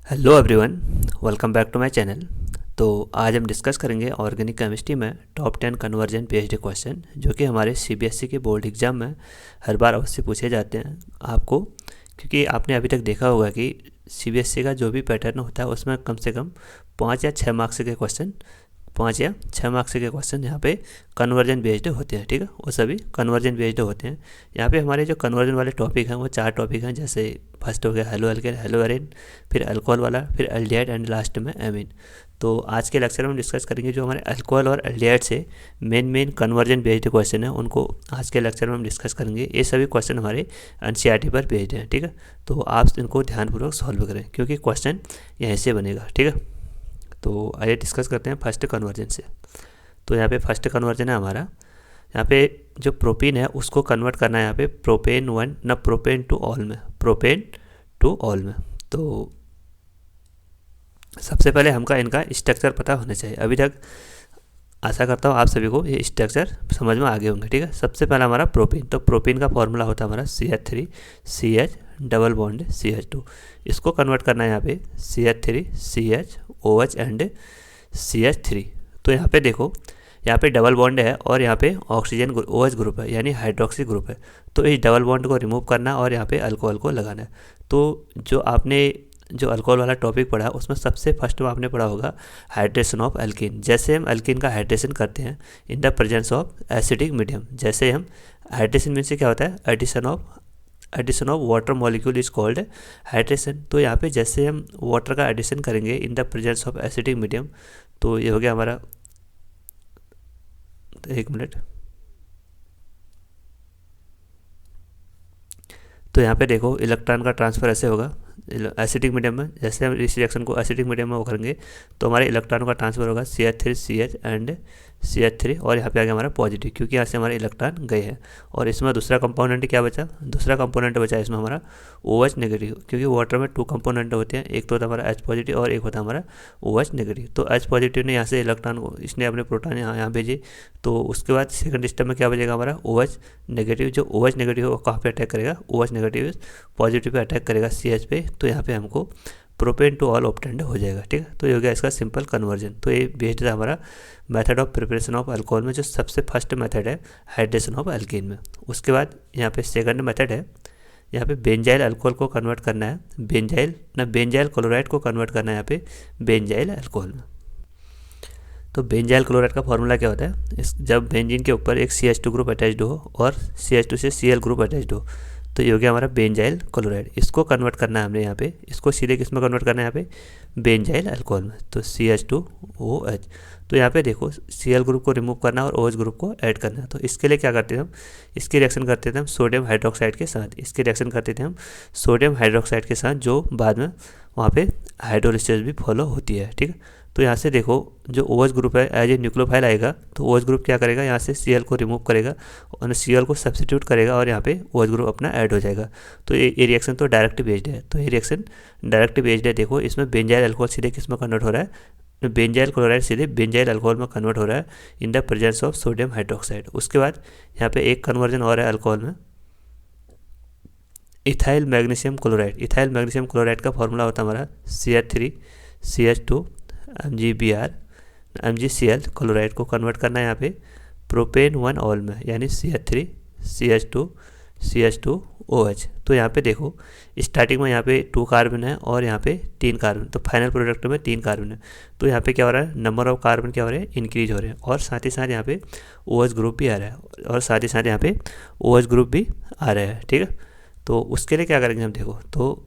Hello everyone, welcome back to my channel. तो आज हम डिस्कस करेंगे ऑर्गेनिक केमिस्ट्री में टॉप 10 कन्वर्जन पीएचडी क्वेश्चन जो कि हमारे सीबीएसई के बोर्ड एग्जाम में हर बार अवश्य पूछे जाते हैं आपको। क्योंकि आपने अभी तक देखा होगा कि सीबीएसई का जो भी पैटर्न होता है उसमें कम से कम 5 या 6 मार्क्स के क्वेश्चन 5 या 6 मार्क्स के क्वेश्चन यहाँ पे कन्वर्जन बेस्ड होते हैं। ठीक है, वो सभी कन्वर्जन बेस्ड होते हैं। यहाँ पे हमारे जो कन्वर्जन वाले टॉपिक हैं वो 4 टॉपिक हैं। जैसे फर्स्ट हो गया हेलो एल्केन हेलो एरिन, फिर अल्कोहल वाला, फिर एल्डिहाइड एंड लास्ट में एमीन। तो आज के लेक्चर में हम डिस्कस करेंगे जो हमारे अल्कोहल और एल्डिहाइड से मेन कन्वर्जन बेस्ड क्वेश्चन है, उनको आज के लेक्चर में हम डिस्कस करेंगे। ये सभी क्वेश्चन हमारे एनसीईआरटी पर बेस्ड हैं। ठीक है, तो आप इनको ध्यानपूर्वक सॉल्व करें क्योंकि क्वेश्चन यहीं से बनेगा। ठीक है, तो आइए डिस्कस करते हैं फर्स्ट कन्वर्जन से। तो यहाँ पे फर्स्ट कन्वर्जन है हमारा, यहाँ पे जो प्रोपीन है उसको कन्वर्ट करना है यहाँ पे प्रोपेन 1 ना प्रोपेन टू ऑल में, प्रोपेन टू ऑल में। तो सबसे पहले हमका इनका स्ट्रक्चर पता होना चाहिए। अभी तक आशा करता हूँ आप सभी को ये स्ट्रक्चर समझ में आ गए होंगे। ठीक है, सबसे पहला हमारा प्रोपीन, तो प्रोपीन का फॉर्मूला होता है हमारा CH3 CH double bond CH2। इसको कन्वर्ट करना है यहाँ पे CH3 CH OH and CH3। तो यहाँ पे देखो, यहाँ पे डबल बॉन्ड है और यहाँ पे ऑक्सीजन OH ग्रुप है यानी हाइड्रोक्सी ग्रुप है। तो इस डबल बॉन्ड को रिमूव करना और यहाँ पे अल्कोहल को लगाना है। तो जो आपने जो अल्कोहल वाला टॉपिक पढ़ा उसमें सबसे फर्स्ट में आपने पढ़ा होगा हाइड्रेशन ऑफ एल्कीन। जैसे हम एल्कीन का हाइड्रेशन करते हैं in the presence of acidic medium, जैसे हम हाइड्रेशन मीन से क्या होता है addition of water molecule is called hydration. तो यहाँ पे जैसे हम वाटर का एडिशन करेंगे in the presence of acidic medium, तो ये हो गया हमारा, एक मिनट। तो यहाँ पे देखो इलेक्ट्रॉन का ट्रांसफ़र ऐसे होगा एसिडिक मीडियम में। जैसे हम इस रिएक्शन को एसिडिक मीडियम में वो करेंगे तो हमारे इलेक्ट्रॉन का ट्रांसफ़र होगा CH3 CH एंड CH3 और यहाँ पे आ गया हमारा पॉजिटिव क्योंकि यहाँ से हमारे इलेक्ट्रॉन गए हैं। और इसमें दूसरा कंपोनेंट क्या बचा, दूसरा कंपोनेंट बचा इसमें हमारा OH नेगेटिव, क्योंकि वाटर में 2 कंपोनेंट होते हैं, एक तो होता है हमारा H पॉजिटिव और एक होता है हमारा OH नेगेटिव। तो H पॉजिटिव ने यहाँ से इलेक्ट्रॉन को, इसने अपने प्रोटॉन यहाँ भेजे। तो उसके बाद सेकंड स्टेप में क्या बचेगा हमारा OH नेगेटिव। जो OH नेगेटिव है वो कहाँ पे अटैक करेगा, OH negative positive pay attack करेगा CH पे। तो यहाँ पे हमको प्रोपेन टू ऑल ऑब्टेंड हो जाएगा। ठीक है, तो ये हो गया इसका सिंपल कन्वर्जन। तो ये बेस्ड था हमारा method of preparation of alcohol में, जो सबसे फर्स्ट मेथड है हाइड्रेशन ऑफ एल्कीन में। उसके बाद यहाँ पे सेकंड मेथड है, यहाँ पे बेंजाइल अल्कोहल को कन्वर्ट करना है, बेंजाइल क्लोराइड को कन्वर्ट करना है यहाँ पे बेंजाइल अल्कोहल में। तो बेंजाइल क्लोराइड का फॉर्मूला क्या होता है, जब बेंजीन के ऊपर एक CH2 ग्रुप अटैच्ड हो और CH2 से Cl ग्रुप अटैच्ड हो, तो ये हो गया हमारा बेंजाइल क्लोराइड। इसको कन्वर्ट करना है हमने यहाँ पे, इसको सीधे किस में कन्वर्ट करना है यहाँ पे बेंजाइल अल्कोहल में, तो CH2OH। तो यहाँ पे देखो Cl ग्रुप को रिमूव करना और OH ग्रुप को ऐड करना है। तो इसके लिए क्या करते थे हम, इसकी रिएक्शन करते थे हम सोडियम हाइड्रोक्साइड के साथ, इसकी रिएक्शन करते थे हम सोडियम हाइड्रोक्साइड के साथ, जो बाद में वहाँ पे हाइड्रोलिसिस भी फॉलो होती है। ठीक है, तो यहाँ से देखो जो OH ग्रुप है एज ए न्यूक्लियोफाइल आएगा, तो OH ग्रुप क्या करेगा, यहाँ से Cl को रिमूव करेगा और Cl को सब्स्टिट्यूट करेगा और यहाँ पे OH ग्रुप अपना ऐड हो जाएगा। तो ये रिएक्शन तो डायरेक्ट बेस्ड है। तो ये रिएक्शन डायरेक्ट बेस्ड है। देखो इसमें बेंजाइल अल्कोहल सीधे किस में कन्वर्ट हो रहा है, बेंजाइल क्लोराइड सीधे बेंजाइल अल्कोहल में कन्वर्ट हो रहा है इन the presence of sodium hydroxide. उसके बाद यहाँ पे एक कन्वर्जन और है अल्कोहल में, ethyl magnesium chloride. Ethyl magnesium chloride का फॉर्मूला होता है हमारा CH3 CH2 MgBr MgCl। Chloride को कन्वर्ट करना है यहाँ पे प्रोपेन 1 ऑल में यानी CH3 CH2 CH2OH। तो यहाँ पे देखो स्टार्टिंग में यहाँ पे 2 कार्बन है और यहाँ पे 3 कार्बन, तो फाइनल प्रोडक्ट में 3 कार्बन है। तो यहाँ पे क्या हो रहा है, नंबर ऑफ कार्बन क्या हो रहे हैं, इंक्रीज हो रहे हैं और साथ ही साथ यहाँ पे OH ग्रुप भी आ रहा है और साथ ही साथ यहाँ पे OH ग्रुप भी आ रहा है। ठीक है, तो उसके लिए क्या करेंगे हम, देखो तो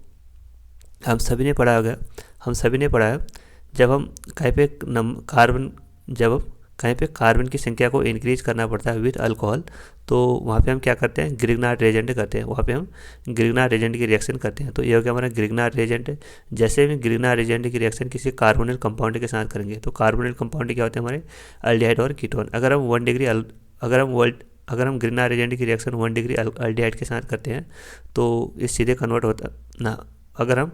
हम सभी ने पढ़ा है जब हम कहीं पे कार्बन की संख्या को इंक्रीज करना पड़ता है विद अल्कोहल, तो वहाँ पे हम क्या करते हैं, ग्रिग्नार्ड रेजेंट करते हैं। वहाँ पे हम ग्रिग्नार्ड रेजेंट की रिएक्शन करते हैं। तो ये हो गया हमारा ग्रिग्नार्ड रेजेंट। जैसे हम ग्रिग्नार्ड रेजेंट की रिएक्शन किसी कार्बोनिल कंपाउंड के साथ करेंगे, तो कार्बोनिल कंपाउंड क्या होते हैं हमारे अल्डिहाइड और कीटोन। अगर हम ग्रिग्नार्ड रेजेंट की रिएक्शन 1 डिग्री अल्डिहाइड के साथ करते हैं तो ये सीधे कन्वर्ट होता ना। अगर हम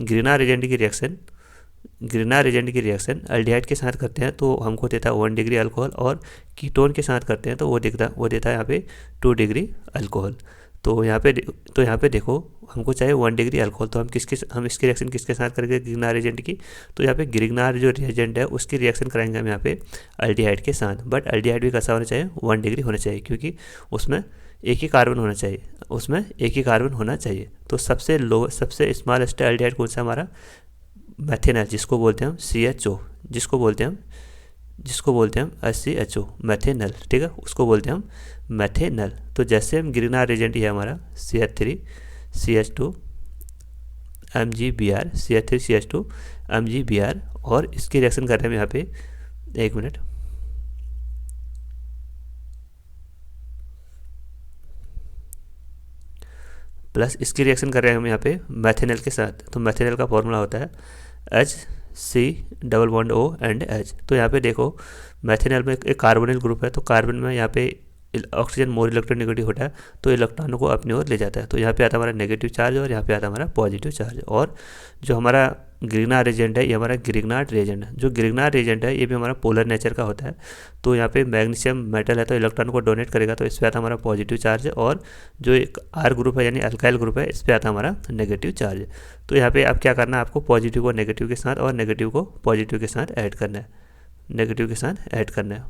ग्रिग्नार्ड रेजेंट की रिएक्शन अल्डिहाइड के साथ करते हैं तो हमको देता है 1 डिग्री अल्कोहल, और कीटोन के साथ करते हैं तो वो देता है यहाँ पे 2 डिग्री अल्कोहल। तो यहाँ पे देखो हमको चाहिए 1 डिग्री अल्कोहल, तो हम इसकी रिएक्शन किसके साथ करेंगे, ग्रिग्नार एजेंट की। तो यहाँ पे ग्रिग्नार जो रिएजेंट है उसकी रिएक्शन कराएंगे हम यहाँ पे अल्डिहाइड के साथ। बट अल्डिहाइड भी कैसा होना चाहिए, 1 डिग्री होना चाहिए, क्योंकि उसमें एक ही कार्बन होना चाहिए। तो सबसे स्मॉलेस्ट अल्डिहाइड कौन सा हमारा, मैथेनॉल, जिसको बोलते हैं हम CHO, जिसको बोलते हैं हम HCHO, मैथेनॉल, ठीक है, उसको बोलते हैं हम मैथेनॉल। तो जैसे हम ग्रिग्नार रिएजेंट है हमारा CH3CH2 MgBr, CH3CH2 MgBr, और इसकी रिएक्शन कर रहे हैं यहाँ पे, एक मिनट, प्लस इसकी रिएक्शन कर रहे हैं हम यहाँ पे मैथेनॉल के साथ। तो मैथेनॉल का फॉर्मूला होता है HC+O एंड H। तो यहाँ पे देखो मैथेनॉल में एक कार्बोनिल ग्रुप है, तो कार्बन में यहाँ पे ऑक्सीजन मोर इलेक्ट्रोनेगेटिव होता है, तो इलेक्ट्रॉनों को अपनी ओर ले जाता है। तो यहाँ पे आता है हमारा नेगेटिव चार्ज और यहाँ पे आता है हमारा पॉजिटिव चार्ज। और जो हमारा ग्रिग्नार एजेंट है ये हमारा ग्रिग्नार रिएजेंट है। जो ग्रिग्नार रिएजेंट है ये भी हमारा पोलर नेचर का होता है। तो यहाँ पे मैग्नीशियम मेटल है तो इलेक्ट्रॉन को डोनेट करेगा, तो इस पर आता हमारा पॉजिटिव चार्ज है। और जो एक R ग्रुप है यानी अल्काइल ग्रुप है, इस पर आता हमारा नेगेटिव चार्ज। तो यहाँ पे अब क्या करना है, आपको पॉजिटिव को नेगेटिव के साथ और नेगेटिव को पॉजिटिव के साथ ऐड करना है,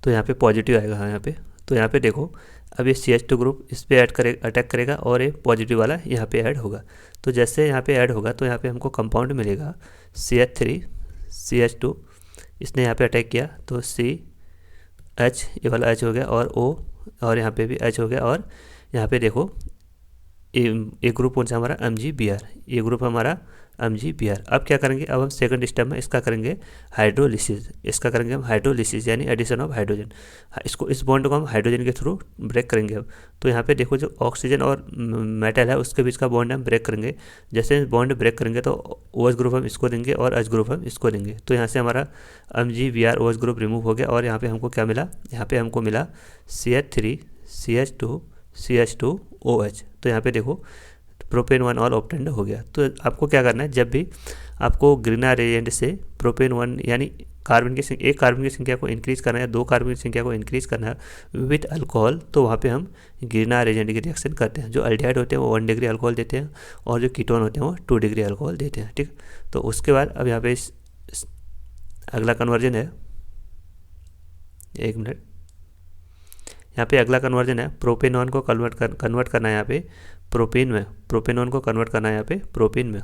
तो यहाँ पे पॉजिटिव आएगा। हाँ यहाँ पे, तो यहाँ पे देखो अब ये CH2 ग्रुप इस पे अटैक करेगा और ये पॉजिटिव वाला यहाँ पे ऐड होगा। तो जैसे यहाँ पे ऐड होगा तो यहाँ पे हमको कंपाउंड मिलेगा CH3CH2, इसने यहाँ पे अटैक किया तो CH, ये वाला H हो गया, और O, और यहाँ पे भी H हो गया। और यहाँ पे देखो एक ग्रुप कौन सा हमारा MgBr, ये ग्रुप हमारा MgBr। अब क्या करेंगे, अब हम सेकंड स्टेप में इसका करेंगे हाइड्रोलिसिस, यानी एडिशन ऑफ हाइड्रोजन। इस बॉन्ड को हम हाइड्रोजन के थ्रू ब्रेक करेंगे अब। तो यहाँ पे देखो जो ऑक्सीजन और मेटल है उसके बीच का बॉन्ड हम ब्रेक करेंगे। जैसे बॉन्ड ब्रेक करेंगे तो OH ग्रुप हम इसको देंगे और H ग्रुप हम इसको देंगे। तो यहाँ से हमारा MgBr OH ग्रुप रिमूव हो गया और यहाँ पे हमको क्या मिला, यहाँ पे हमको मिला CH3CH2CH2OH। तो यहाँ पे देखो प्रोपेन 1 ऑल ऑब्टेंड हो गया। तो आपको क्या करना है, जब भी आपको ग्रिग्नार रिएजेंट से प्रोपेन 1 यानी एक कार्बन की संख्या को इंक्रीज करना है या 2 कार्बन की संख्या को इंक्रीज करना है विथ अल्कोहल, तो वहाँ पे हम ग्रिग्नार रिएजेंट की रिएक्शन करते हैं। जो अल्डिहाइड होते हैं वो 1 डिग्री अल्कोहल देते हैं और जो कीटोन होते हैं वो 2 डिग्री अल्कोहल देते हैं, ठीक। तो उसके बाद अब यहाँ पे अगला कन्वर्जन है, एक मिनट, यहाँ पे अगला कन्वर्जन है प्रोपेनॉन को कन्वर्ट करना है यहाँ पे प्रोपेन में, प्रोपेनॉन को कन्वर्ट करना है यहाँ पे प्रोपेन में।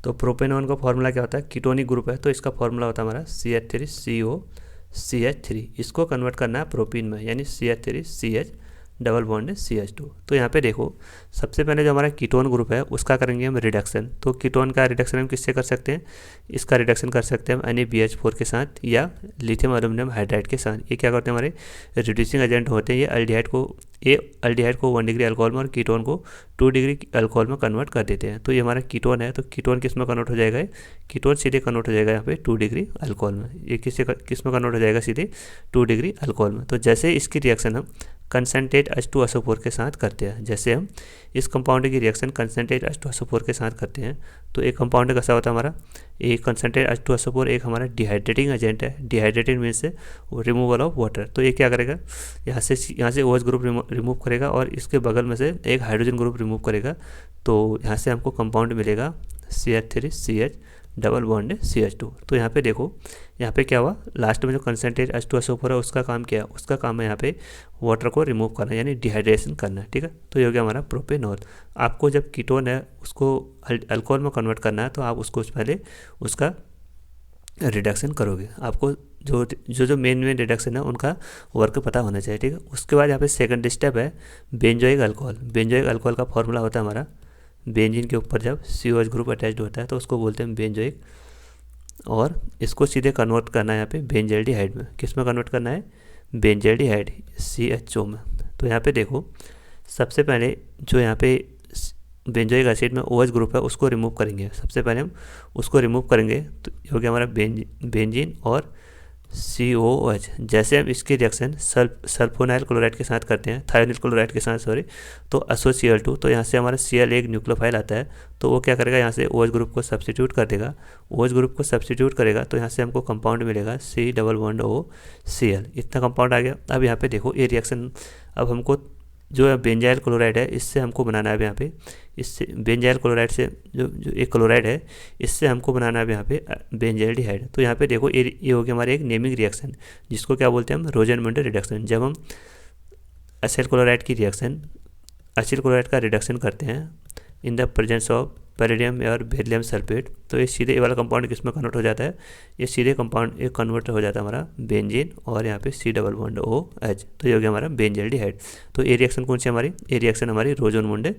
तो प्रोपेनॉन का फॉर्मूला क्या होता है, कीटोनिक ग्रुप है तो इसका फॉर्मूला होता है हमारा CH3COCH3। इसको कन्वर्ट करना है प्रोपेन में, यानी CH3CH डबल बॉन्ड CH2। तो यहाँ पे देखो सबसे पहले जो हमारा कीटोन ग्रुप है उसका करेंगे हम रिडक्शन। तो कीटोन का रिडक्शन हम किससे कर सकते हैं, इसका रिडक्शन कर सकते हैं हम NaBH4 के साथ या लिथियम एल्यूमिनियम हाइड्राइड के साथ। ये क्या करते हैं, हमारे रिड्यूसिंग एजेंट होते हैं। ये अल्डिहाइड को 1 डिग्री अल्कोहल में और कीटोन को 2 डिग्री अल्कोहल में कन्वर्ट कर देते हैं। तो ये हमारा कीटोन है, तो कीटोन किस में कन्वर्ट हो जाएगा, कीटोन सीधे कन्वर्ट हो जाएगा यहाँ पे 2 डिग्री अल्कोहल में। ये किस में कन्वर्ट हो जाएगा, सीधे 2 डिग्री अल्कोहल में। तो जैसे इसकी रिएक्शन हम कंसनट्रेट H2SO4 के साथ करते हैं, जैसे हम इस कंपाउंड की रिएक्शन कंसनट्रेट H2SO4 के साथ करते हैं तो एक कंपाउंड कैसा होता है हमारा, एक कंसनट्रेट H2SO4 एक हमारा डिहाइड्रेटिंग एजेंट है। डिहाइड्रेटिंग मीन्स से रिमूवल ऑफ वाटर। तो ये क्या करेगा, यहाँ से OH ग्रुप रिमूव करेगा और इसके बगल में से एक हाइड्रोजन ग्रुप रिमूव करेगा। तो यहाँ से हमको कंपाउंड मिलेगा CH3CH डबल बॉन्ड CH2। तो यहाँ पे देखो यहाँ पे क्या हुआ, लास्ट में जो कंसनट्रेट H2SO4 है उसका काम क्या है, उसका काम है यहाँ पे वाटर को रिमूव करना यानी डिहाइड्रेशन करना, ठीक है। तो ये हो गया हमारा प्रोपेनॉल। आपको जब कीटोन है उसको अल्कोहल में कन्वर्ट करना है तो आप उसको पहले उसका रिडक्शन करोगे। आपको जो मेन रिडक्शन है उनका वर्क पता होना चाहिए, ठीक है। उसके बाद यहाँ पे सेकंड स्टेप है बेंजोइक अल्कोहल। बेंजोइक अल्कोहल का फॉर्मूला होता है हमारा, बेंजीन के ऊपर जब COH ग्रुप अटैच्ड होता है तो उसको बोलते हैं बेंजोइक, और इसको सीधे कन्वर्ट करना है यहाँ पे बेंजल्डिहाइड में। किस में कन्वर्ट करना है, बेंजल्डिहाइड CHO में। तो यहाँ पे देखो सबसे पहले जो यहाँ पे बेंजोइक एसिड में OH ग्रुप है उसको रिमूव करेंगे। सबसे पहले हम उसको रिमूव करेंगे तो हो गया हमारा बेंजीन और COOH। जैसे हम इसकी रिएक्शन सल्फोनाइल क्लोराइड के साथ करते हैं, थायोनिल क्लोराइड के साथ सॉरी, तो SOCl2, तो यहाँ से हमारा Cl एक न्यूक्लियोफाइल आता है, तो वो क्या करेगा, यहाँ से OH ग्रुप को सब्स्टिट्यूट कर देगा। OH ग्रुप को सब्स्टिट्यूट करेगा तो यहाँ से हमको कंपाउंड मिलेगा C++OCl। इतना कंपाउंड आ गया। अब यहाँ पे देखो ये रिएक्शन, अब हमको जो बेंजाइल क्लोराइड है इससे हमको बनाना है यहाँ पे, इससे बेंजाइल क्लोराइड से जो जो एक क्लोराइड है इससे हमको बनाना है यहाँ पे बेंजाइल्डिहाइड। तो यहाँ पे देखो ये हो गया हमारे एक नेमिंग रिएक्शन, जिसको क्या बोलते हैं हम, रोजेनमुंडे रिडक्शन। जब हम एसिल क्लोराइड की रिएक्शन, एसिल क्लोराइड का रिडक्शन करते हैं इन द प्रेजेंस ऑफ पैरेडियम और बेरिलियम सल्फेट, तो ये सीधे ये वाला कंपाउंड किस में कन्वर्ट हो जाता है, ये सीधे कंपाउंड एक कन्वर्ट हो जाता है हमारा बेंजीन, और यहाँ पे C++OH, तो ये हो गया हमारा बेंजाइल्डिहाइड। तो ये रिएक्शन कौन सी हमारी, ये रिएक्शन हमारी रोजेनमुंडे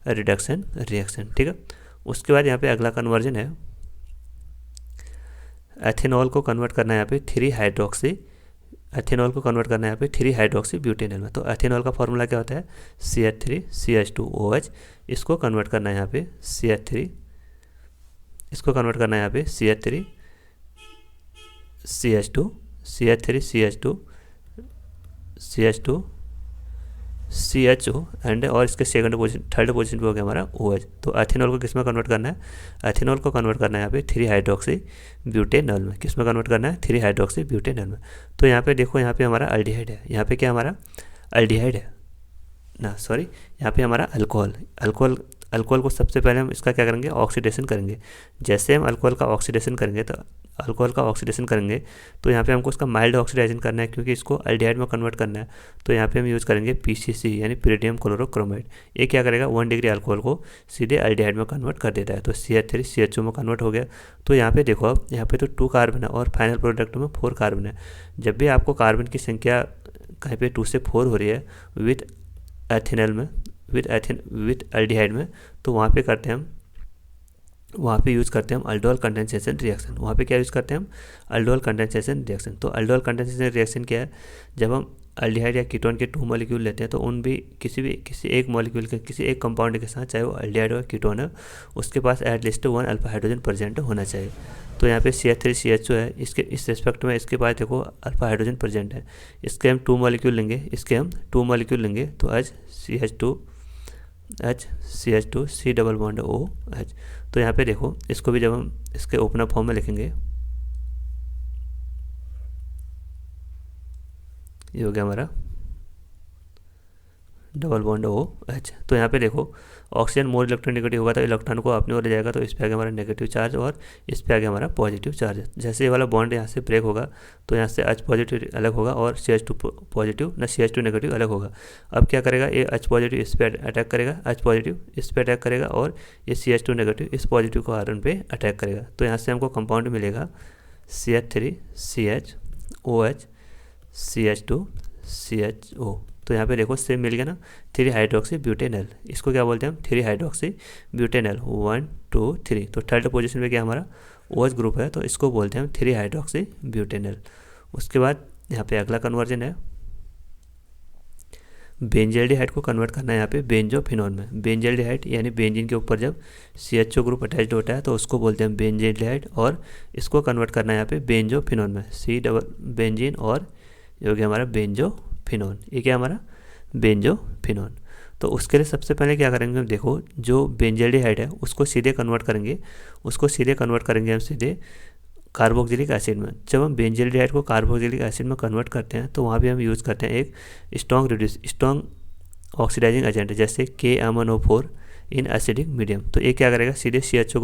रिडक्शन रिएक्शन, ठीक है। उसके बाद यहाँ पे अगला कन्वर्जन है, एथेनॉल को कन्वर्ट करना है यहाँ पे 3 एथेनॉल को कन्वर्ट करना है यहाँ पे 3 ब्यूटेनॉल में। तो एथेनॉल का फॉर्मूला क्या होता है, CH3CH2OH। इसको कन्वर्ट करना है यहाँ पे CH3, इसको कन्वर्ट करना है यहाँ पे CH3CH2 CHO एंड, और इसके थर्ड पोजीशन पे हो गया हमारा OH। तो एथेनॉल को किस में कन्वर्ट करना है, एथेनॉल को कन्वर्ट करना है यहाँ पे 3 में। किस में कन्वर्ट करना है, 3 में। तो यहाँ पे देखो, यहाँ पे हमारा अल्डिहाइड है, यहाँ पे क्या हमारा अल्डिहाइड है ना, सॉरी, यहाँ पे हमारा अल्कोहल को सबसे पहले हम इसका क्या करेंगे, ऑक्सीडेशन करेंगे। जैसे हम अल्कोहल का ऑक्सीडेशन करेंगे तो यहाँ पे हमको इसका माइल्ड ऑक्सीडाइजेशन करना है, क्योंकि इसको अल्डिहाइड में कन्वर्ट करना है। तो यहाँ पे हम यूज़ करेंगे PCC यानी pyridinium क्लोरोक्रोमाइड। ये क्या करेगा, 1 डिग्री अल्कोहल को सीधे अल्डिहाइड में कन्वर्ट कर देता है। तो CH3CHO में कन्वर्ट हो गया। तो यहाँ पे देखो, अब यहाँ पे तो 2 कार्बन है और फाइनल प्रोडक्ट में 4 कार्बन है। जब भी आपको कार्बन की संख्या कहीं पे 2 से 4 हो रही है विथ एथेनॉल में, विथ अल्डिहाइड में, तो वहाँ पे यूज़ करते हैं हम अल्डोहल कंडेंसेशन रिएक्शन। वहाँ पे क्या यूज़ करते हैं हम, अल्डोहल कंडेंसेशन रिएक्शन। तो अल्डोहल कंडेंसेशन रिएक्शन क्या है, जब हम अल्डिहाइड या कीटोन के 2 मॉलिक्यूल लेते हैं तो उन भी किसी एक मॉलिक्यूल के, किसी एक कंपाउंड के साथ, चाहे वो अल्डिहाइड हो या कीटोन है, उसके पास एटलीस्ट 1 अल्फा हाइड्रोजन प्रेजेंट होना चाहिए। तो यहाँ पे CH3CHO है, इसके इस रेस्पेक्ट में इसके पास देखो अल्फा हाइड्रोजन प्रेजेंट है। इसके हम 2 मॉलिक्यूल लेंगे, तो CH2 C++OH। तो यहाँ पे देखो, इसको भी जब हम इसके ओपन फॉर्म में लिखेंगे, ये हो गया हमारा CH++OH। तो यहाँ पे देखो, ऑक्सीजन मोर इलेक्ट्रोनेगेटिव होगा तो इलेक्ट्रॉन को अपनी ओर ले जाएगा, तो इस पे आ गया हमारा नेगेटिव चार्ज और इस पे आ गया हमारा पॉजिटिव चार्ज। जैसे ये वाला बॉन्ड यहाँ से ब्रेक होगा तो यहाँ से H पॉजिटिव अलग होगा और CH2 पॉजिटिव ना CH2 नेगेटिव अलग होगा। अब क्या करेगा, ये H पॉजिटिव इस पे अटैक करेगा, H पॉजिटिव इस पे अटैक करेगा, और ये CH2 नेगेटिव इस पॉजिटिव को आयरन पे अटैक करेगा। तो यहाँ से हमको कंपाउंड मिलेगा CH3CHOH CH2CHO। तो यहाँ पे देखो सेम मिल गया ना, 3-हाइड्रोक्सी-ब्यूटेनॉल। इसको क्या बोलते हैं हम, 3-हाइड्रोक्सी-ब्यूटेनॉल, 1 2 3। तो थर्ड पोजीशन पे क्या हमारा OH ग्रुप है, तो इसको बोलते हैं हम 3-हाइड्रोक्सी-ब्यूटेनॉल। उसके बाद यहाँ पे अगला कन्वर्जन है, बेंजाइल्डिहाइड को कन्वर्ट करना है यहाँ पे बेंजोफिनॉल में। बेंजाइल्डिहाइड यानी बेंजीन के ऊपर जब CHO ग्रुप अटैच्ड होता है तो उसको बोलते हैं बेंजाइल्डिहाइड, और इसको कन्वर्ट करना है यहाँ पे बेंजोफिनॉल में, बेंजीन, और ये हो गया हमारा बेंजोफिनॉल। ये क्या हमारा बेंजोफिनॉल। तो उसके लिए सबसे पहले क्या करेंगे हम, देखो जो बेंजाइल्डिहाइड है उसको सीधे कन्वर्ट करेंगे हम सीधे कार्बोक्सिलिक एसिड में। जब हम बेंजाइल्डिहाइड को कार्बोक्सिलिक एसिड में कन्वर्ट करते हैं तो वहाँ भी हम यूज़ करते हैं एक स्ट्रॉन्ग ऑक्सीडाइजिंग एजेंट, जैसे KMnO4 इन एसिडिक मीडियम। तो ये क्या करेगा, सीधे CHO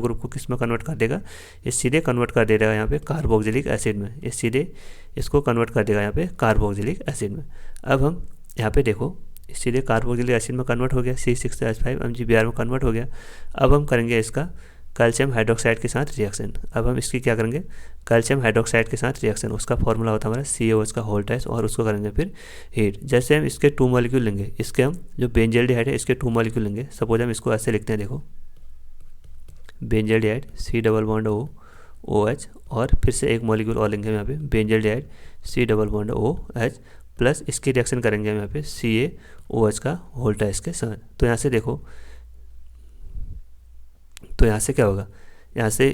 ग्रुप को किस में कन्वर्ट कर देगा, ये सीधे कन्वर्ट कर देगा यहाँ पे कार्बोक्सिलिक एसिड में। ये सीधे इसको कन्वर्ट कर देगा यहाँ पे कार्बोक्सिलिक एसिड में। अब हम यहाँ पे देखो, सीधे कार्बोक्सिलिक एसिड में कन्वर्ट हो गया, C6H5 MgBr में कन्वर्ट हो गया। अब हम करेंगे इसका कैल्शियम हाइड्रोक्साइड के साथ रिएक्शन। अब हम इसकी क्या करेंगे, कैल्शियम हाइड्रोक्साइड के साथ रिएक्शन, उसका फॉर्मूला होता है हमारा CaOH का होल टाइस, और उसको करेंगे फिर हीट। जैसे हम इसके 2 मॉलिक्यूल लेंगे, इसके हम जो बेंजाइल्डिहाइड है इसके 2 मॉलिक्यूल लेंगे। सपोज हम इसको ऐसे लिखते हैं, देखो बेंजाइल्डिहाइड C++OH, और फिर से एक मॉलिक्यूल और लेंगे यहाँ पे बेंजाइल्डिहाइड C++OH, प्लस इसकी रिएक्शन करेंगे हम यहाँ पे CaOH का होल टाइस के साथ। तो यहाँ से देखो, तो यहाँ से क्या होगा, यहाँ से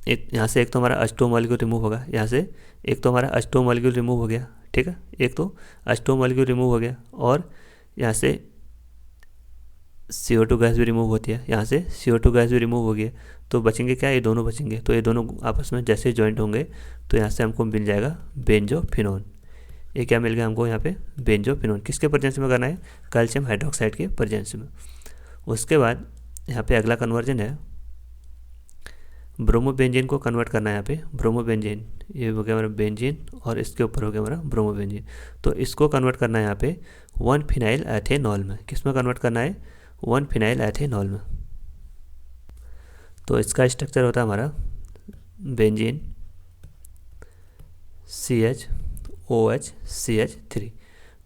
एक यहाँ से एक तो हमारा H2O मॉलिक्यूल रिमूव होगा, यहाँ से एक तो हमारा H2O मॉलिक्यूल रिमूव हो गया, ठीक है, एक तो H2O मॉलिक्यूल रिमूव हो गया, और यहाँ से CO2 गैस भी रिमूव होती है, यहाँ से CO2 गैस भी रिमूव हो गया, तो बचेंगे क्या, ये दोनों बचेंगे। तो ये दोनों आपस में जैसे जॉइंट होंगे तो यहाँ से हमको मिल जाएगा बेंजोफिनोन। ये क्या मिल गया हमको यहाँ पे, बेंजोफिनोन। किसके प्रेजेंस में करना है, कैल्शियम हाइड्रोक्साइड के प्रेजेंस में। उसके बाद यहाँ पे अगला कन्वर्जन है, ब्रोमोबेंजीन को कन्वर्ट करना है। यहाँ पे ब्रोमोबेंजीन, ये हो गया हमारा बेंजीन और इसके ऊपर हो गया हमारा ब्रोमोबेंजीन। तो इसको कन्वर्ट करना है यहाँ पे 1 फिनाइल एथेनॉल में। किस में कन्वर्ट करना है, 1 फिनाइल एथेनॉल में। तो इसका स्ट्रक्चर होता है हमारा बेंजीन CH CH3।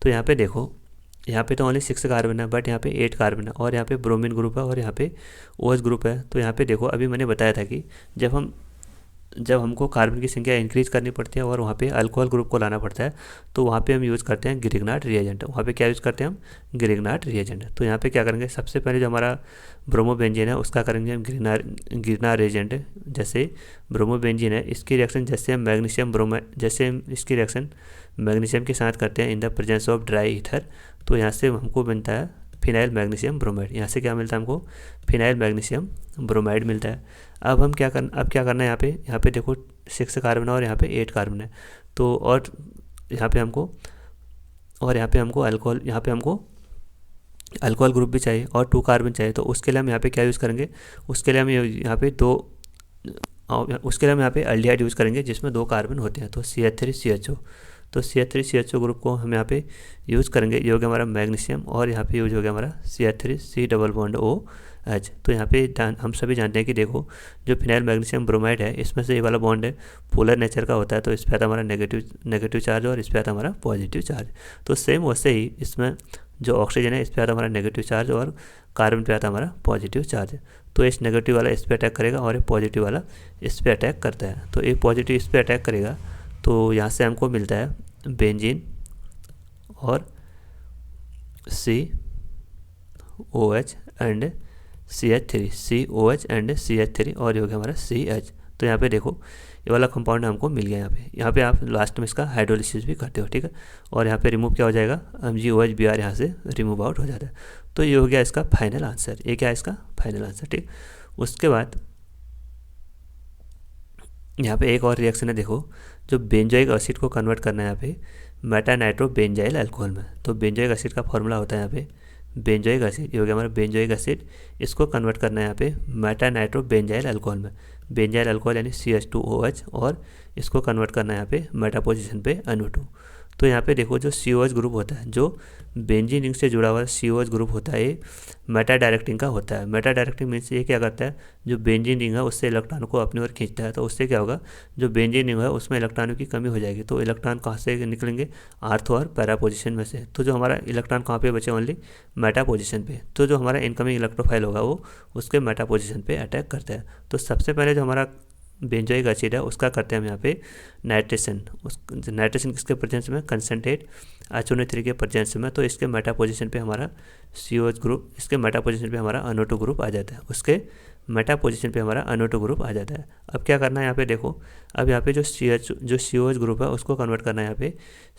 तो यहाँ पे देखो, यहाँ पे तो ओनली 6 कार्बन है, बट यहाँ पे 8 कार्बन है, और यहाँ पे ब्रोमीन ग्रुप है, और यहाँ पे OH ग्रुप है। तो यहाँ पे देखो, अभी मैंने बताया था कि जब हमको कार्बन की संख्या इंक्रीज करनी पड़ती है और वहाँ पे अल्कोहल ग्रुप को लाना पड़ता है, तो वहाँ पे हम यूज़ करते हैं ग्रिग्नार्ड रिएजेंट। वहाँ पे क्या यूज़ करते हैं हम, ग्रिग्नार्ड रिएजेंट। तो यहाँ पे क्या करेंगे, सबसे पहले जो हमारा ब्रोमोबेंजीन है उसका करेंगे हम ग्रिग्नार्ड रिएजेंट। जैसे ब्रोमोबेंजीन है, इसकी रिएक्शन जैसे हम मैग्नीशियम ब्रोमाइड, जैसे हम इसकी रिएक्शन मैग्नीशियम के साथ करते हैं in the presence of dry ether, तो यहाँ से हमको बनता है फिनाइल मैग्नीशियम ब्रोमाइड। यहाँ से क्या मिलता है हमको, फिनाइल मैग्नीशियम ब्रोमाइड मिलता है। अब क्या करना है, यहाँ पे देखो 6 कार्बन है और यहाँ पे 8 कार्बन है। तो और यहाँ पे हमको अल्कोहल ग्रुप भी चाहिए और 2 कार्बन चाहिए। तो उसके लिए हम यहाँ पे क्या यूज़ करेंगे, उसके लिए हम यहाँ पे एल्डिहाइड यूज़ करेंगे जिसमें 2 कार्बन होते हैं। तो CH3CHO, तो CH3CHO ग्रुप को हम यहाँ पे यूज़ करेंगे। ये हो गया हमारा मैग्नीशियम, और यहाँ पे यूज हो गया हमारा CH3C+OH। तो यहाँ पे हम सभी जानते हैं कि देखो, जो फिनाइल मैग्नीशियम ब्रोमाइड है, इसमें से ये वाला बॉन्ड है पोलर नेचर का होता है, तो इस पर आता हमारा नेगेटिव चार्ज और इस पर आता हमारा पॉजिटिव चार्ज। तो सेम वैसे ही इसमें जो ऑक्सीजन है, इस पर आता हमारा नेगेटिव चार्ज और कार्बन पे आता हमारा पॉजिटिव चार्ज। तो इस नेगेटिव वाला इस पर अटैक करेगा और ये पॉजिटिव वाला इस पर अटैक करता है। तो एक पॉजिटिव इस पर अटैक करेगा, तो यहाँ से हमको मिलता है बेंजीन और COH and CH3, COH and CH3, और ये हो गया हमारा CH। तो यहाँ पे देखो, ये वाला कंपाउंड हमको मिल गया। यहाँ पे आप लास्ट में इसका हाइड्रोलिसिस भी करते हो, ठीक है, और यहाँ पे रिमूव क्या हो जाएगा, MgOH यहाँ से रिमूव आउट हो जाता है। तो ये हो गया इसका फाइनल आंसर। ये क्या है इसका फाइनल आंसर, ठीक। उसके बाद यहाँ पे एक और रिएक्शन है, देखो, जो बेंजोइक एसिड को कन्वर्ट करना है यहाँ पे मेटा नाइट्रो बेंजाइल अल्कोहल में। तो बेंजोइक एसिड का फॉर्मूला होता है यहाँ पे बेंजोइक एसिड, ये हो गया हमारा बेंजोइक एसिड। इसको कन्वर्ट करना है यहाँ पे मेटा नाइट्रो बेंजाइल अल्कोहल में। बेंजाइल अल्कोहल यानी CH2OH, और इसको कन्वर्ट करना है यहाँ पे मेटा पोजीशन पे NO2। तो यहाँ पे देखो, जो COH ग्रुप होता है, जो बेंजीन रिंग से जुड़ा हुआ COH ग्रुप होता है, ये मेटा डायरेक्टिंग का होता है। मेटा डायरेक्टिंग मीन्स ये क्या करता है, जो बेंजीन रिंग है उससे इलेक्ट्रॉन को अपनी ओर खींचता है। तो उससे क्या होगा, जो बेंजीन रिंग है उसमें इलेक्ट्रॉनों की कमी हो जाएगी। तो इलेक्ट्रॉन कहाँ से निकलेंगे, आर्थ और पैरा पोजिशन में से। तो जो हमारा इलेक्ट्रॉन कहाँ पे बचे, ओनली मेटा पोजिशन पे। तो जो हमारा इनकमिंग इलेक्ट्रोफाइल होगा वो उसके मेटा पोजिशन पे अटैक करता है। तो सबसे पहले जो हमारा बेंजोइक एसिड है उसका करते हैं हम यहाँ पे नाइट्रेशन। नाइट्रेशन किसके प्रेजेंस में, कंसनट्रेट HNO3 के प्रेजेंस में। तो इसके मेटा पोजीशन पे हमारा COH ग्रुप, इसके मेटा पोजीशन पे हमारा NO2 ग्रुप आ जाता है, उसके मेटा पोजीशन पे हमारा NO2 ग्रुप आ जाता है। अब क्या करना है यहाँ पे देखो, अब यहाँ पे जो COH ग्रुप है उसको कन्वर्ट करना है यहाँ पे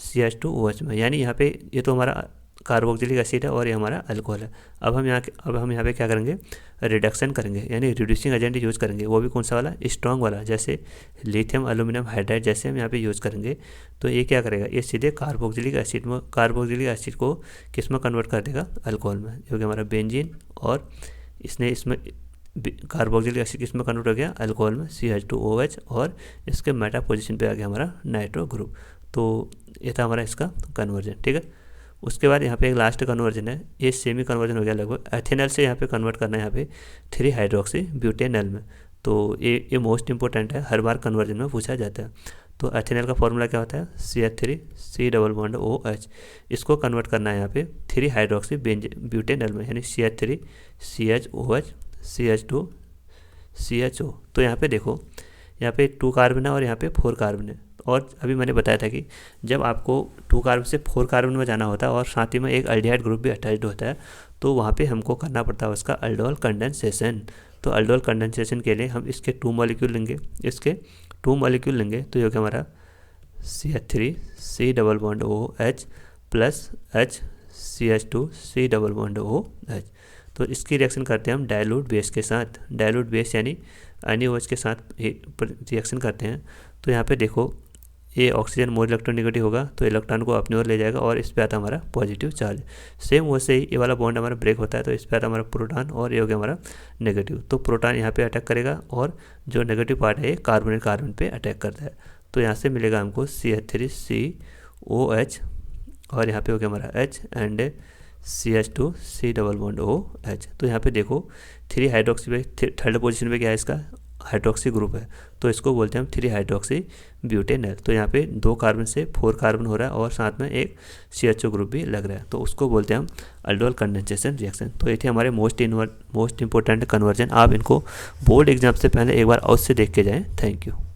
CH2OH में। यानी यहाँ पे ये तो हमारा कार्बोक्सिलिक एसिड है और ये हमारा अल्कोहल है। अब हम यहाँ पे क्या करेंगे, रिडक्शन करेंगे, यानी रिड्यूसिंग एजेंट यूज़ करेंगे। वो भी कौन सा वाला, स्ट्रॉन्ग वाला, जैसे लिथियम एल्यूमिनियम हाइड्राइड जैसे हम यहाँ पे यूज़ करेंगे। तो ये क्या करेगा, ये सीधे कार्बोक्सिलिक एसिड को किस में कन्वर्ट कर देगा, अल्कोहल में, जो कि हमारा बेंजीन, और इसमें कार्बोक्सिलिक एसिड किस में कन्वर्ट हो गया, अल्कोहल में, CH2OH, और इसके मेटा पोजीशन पे आ गया हमारा नाइट्रो ग्रुप। तो ये था हमारा इसका कन्वर्जन, ठीक है। उसके बाद यहाँ पे एक लास्ट कन्वर्जन है, ये सेमी कन्वर्जन हो गया लगभग। एथेनॉल से यहाँ पे कन्वर्ट करना है यहाँ पे 3 हाइड्रोक्सी ब्यूटेनॉल में। तो ये मोस्ट इंपॉर्टेंट है, हर बार कन्वर्जन में पूछा जाता है। तो एथेनॉल का फॉर्मूला क्या होता है, CH3C+OH। इसको कन्वर्ट करना है यहाँ पे 3 हाइड्रोक्सी ब्यूटेनॉल में, यानी CH3CHOH CH2CHO। तो यहाँ पे देखो, यहाँ पे 2 कार्बन है और यहाँ पे 4 कार्बन है। और अभी मैंने बताया था कि जब आपको 2 कार्बन से 4 कार्बन में जाना होता है और साथ ही में एक अल्डिहाइड ग्रुप भी अटैच्ड होता है, तो वहाँ पे हमको करना पड़ता है उसका अल्डोल कंडेंसेशन। तो अल्डोल कंडेंसेशन के लिए हम इसके 2 मॉलिक्यूल लेंगे, तो ये हो गया हमारा CH3 double bond OH plus H CH2 C double bond OH। तो इसकी रिएक्शन करते हैं हम डाइल्यूट बेस के साथ, डाइल्यूट बेस यानी NaOH के साथ रिएक्शन करते हैं। तो यहाँ पे देखो ये ऑक्सीजन मोर इलेक्ट्रोनेगेटिव होगा तो इलेक्ट्रॉन को अपनी ओर ले जाएगा और इस पे आता हमारा पॉजिटिव चार्ज। सेम वैसे ही ये वाला बॉन्ड हमारा ब्रेक होता है तो इस पे आता हमारा प्रोटॉन और ये हो गया हमारा नेगेटिव। तो प्रोटॉन यहाँ पे अटैक करेगा और जो नेगेटिव पार्ट है ये कार्बन पे अटैक करता है। तो यहाँ से मिलेगा हमको CH3COH और यहाँ पे हो गया हमारा H and CH2C double bond OH। तो यहाँ पे देखो 3 हाइड्रोक्सी पे थर्ड पोजीशन पे क्या है, इसका हाइड्रोक्सी ग्रुप है, तो इसको बोलते हैं हम 3 हाइड्रोक्सी ब्यूटेनॉल। तो यहाँ पे 2 कार्बन से 4 कार्बन हो रहा है और साथ में एक CHO ग्रुप भी लग रहा है, तो उसको बोलते हैं हम अल्डोल कंडेंसेशन रिएक्शन। तो ये थे हमारे मोस्ट इंपॉर्टेंट कन्वर्जन। आप इनको बोर्ड एग्जाम से पहले एक बार और से देख के जाएँ। Thank you.